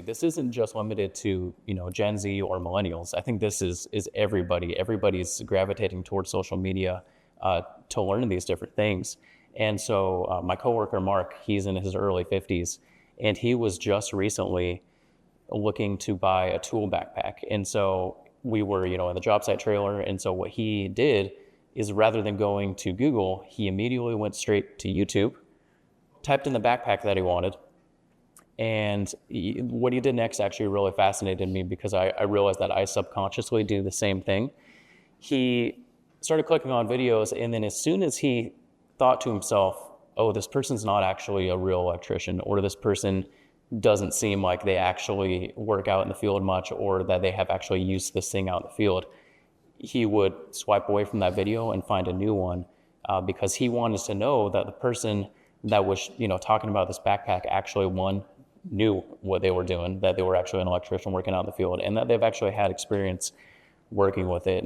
this isn't just limited to, Gen Z or millennials. I think this is everybody. Everybody's gravitating towards social media to learn these different things. And so my coworker, Mark, he's in his early 50s, and he was just recently looking to buy a tool backpack. And so we were, in the job site trailer. And so what he did is, rather than going to Google, he immediately went straight to YouTube, typed in the backpack that he wanted. And what he did next actually really fascinated me, because I realized that I subconsciously do the same thing. He started clicking on videos, and then as soon as he thought to himself, oh, this person's not actually a real electrician, or this person doesn't seem like they actually work out in the field much, or that they have actually used this thing out in the field, he would swipe away from that video and find a new one, because he wanted to know that the person that was, talking about this backpack actually, knew what they were doing, that they were actually an electrician working out in the field, and that they've actually had experience working with it.